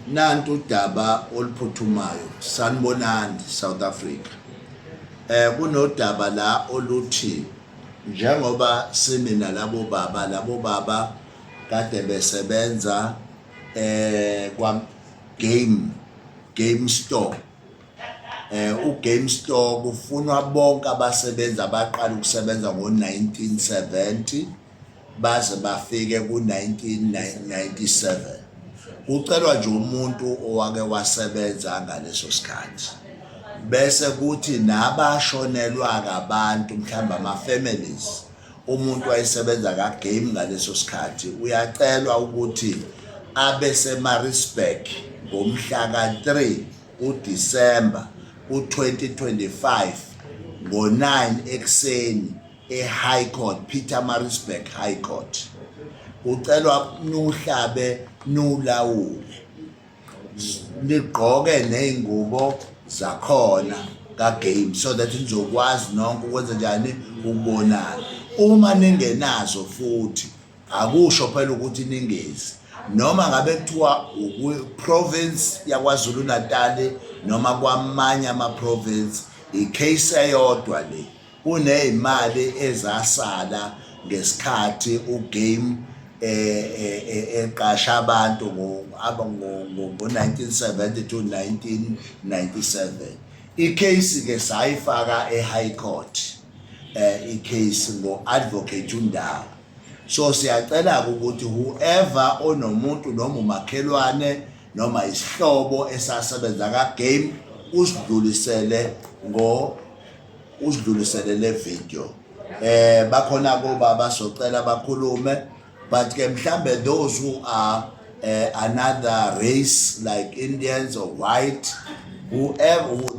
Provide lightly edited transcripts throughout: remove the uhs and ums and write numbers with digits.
Nantu udaba oluphuthumayo sanibonani South Africa. Kunodaba la oluthi njengoba simi nalabo baba kade besebenza kwa Game Store. uGameStore kufunwa bonke abasebenzi abaqala ukusebenza ngo-1970 baze bafike ku-1997. Kucelwa nje umuntu owake wasebenza ngaleso sikhathi, bese kuthi nabashonelwa ngabantu mhlawumbe ama-families umuntu wayesebenza ka-Game ngaleso sikhathi uyacelwa ukuthi abe seMaritzburg ngomhla ka-3 uDisemba u-2025 ngo-9 ekuseni e-High Court, Pietermaritzburg High Court. Ucelwa nuhlabe nulawule, nigqoke ney'ngubo zakhona ka-Game so that nizokwazi nonke ukwenza njani ukubonana. Uma ningenazo futhi akusho phela ukuthi ningezi, noma ngabe kuthiwa province yaKwaZulu Natal noma kwamanye ama-province, i-case eyodwa le kuney'mali ezasala ngesikhathi uGame eqasha abantu ngo-1970 to 1997. I-case ke sayifaka e-High Court, i-case ngo-Advocate uNdawo. So siyacela ukuthi whoever onomuntu noma umakhelwane noma isihlobo esasebenza ka-Game usidlulisele le video. Bakhona baba socela bakhulume, but ke mhlambe those who are another race like Indians or white,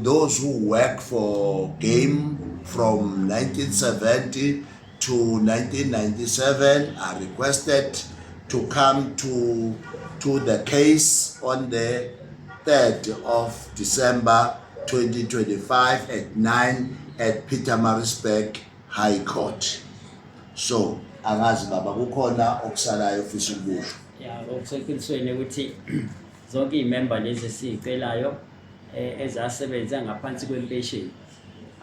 those who work for Game from 1970 to 1997 are requested to come to the case on the 3rd of December 2025 at 9 at Pietermaritzburg High Court. So angazi baba kukhona okusalayo ofisa ukusho. Okuseqinisweni ukuthi zonke iy'member lezi esiy'celayo ezasebenza ngaphansi kwempesheni,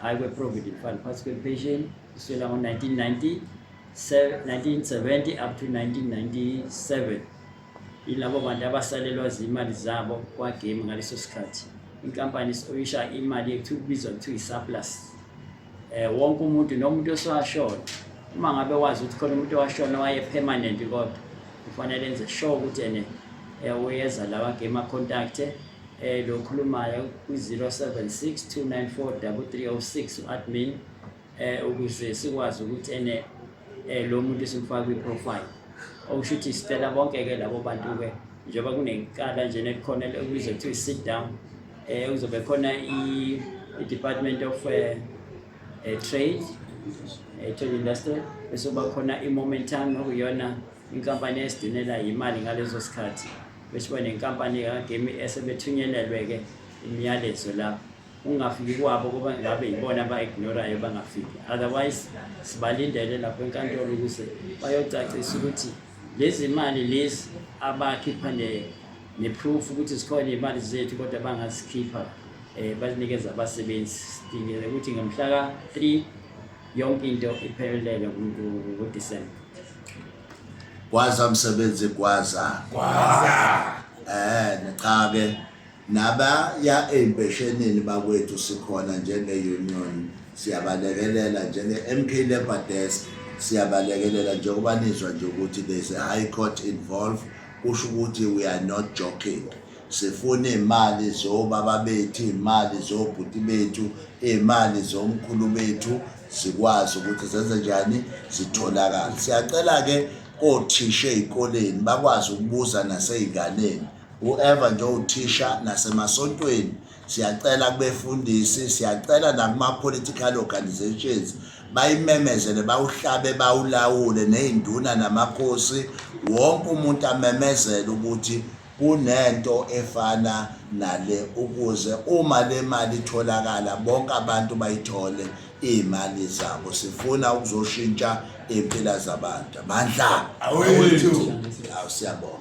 hhayi kwe-provident fund, phansi kwempesheni kusukela ngo-1970 up to 1997, yilabo bantu abasalelwa zimali zabo kwa-Game ngaleso sikhathi. Inkampani oyisha imali ekubizwa kuthiwa i-surplus. Wonke umuntu nomuntu osewashona, uma ngabe wazi ukuthi khona umuntu owashona waye-permanent, kodwa kufanele enze sure ukuthi uyeza lawa Game a-contacte lo khulumayo kwi-076 294 3306 u-admin ukuze sikwazi ukuthi lo muntu simfaka kwi-profile. Okusho ukuthi sicela bonke-ke labo bantu-ke njengoba kunenkala nje nekhona ekubizwa kuthiwa i-sit down, kuzobe khona i-Department of Trade Industry, bese kuba khona i-Momentum okuyona inkampani esidinela imali ngalezo sikhathi, bese kuba nenkampani ka-Game esebethunyelelwe-ke imiyalezo lapho. Ungafiki kwabo kuba ngabe yibona aba-ignorayo bangafiki, otherwise sibalindele lapho enkantolo ukuze bayocacisa ukuthi lezi mali lezi abakhipha ne-proof ukuthi zikhona iy'mali zethu kodwa bangazikhipha bazinikeza abasebenzi. Sidingele ukuthi ngomhla ka-3 yonke into iphelele ngoDisemba. Kwaza msebenzi kwaza. Cha-ke nabaya ey'mpeshenini bakwethu sikhona njenge-union, siyabalekelela njenge-MK Labour Desk, siyabalekelela njengoba nizwa nje ukuthi there's a high court involved. Kusho ukuthi we are not joking. Sifuna iy'mali zobaba bethu, iy'mali zobhuti bethu, iy'mali zomkhulu bethu zikwazi ukuthi zenze njani zitholakala. Siyacela-ke othisha ey'koleni bakwazi ukubuza nasey'nganeni, whoever nje uthisha nasemasontweni, siyacela kubefundisi, siyacela nakuma-political organizations bayimemezele, bawuhlabe bawulawule, ney'nduna namakhosi, wonke umuntu amemezele ukuthi kunento efana nale, ukuze uma le mali itholakala bonke abantu bayithole iy'mali zabo. Sifuna ukuzoshintsha iy'mpilo zabantu. Amandla awethu. Siyabonga.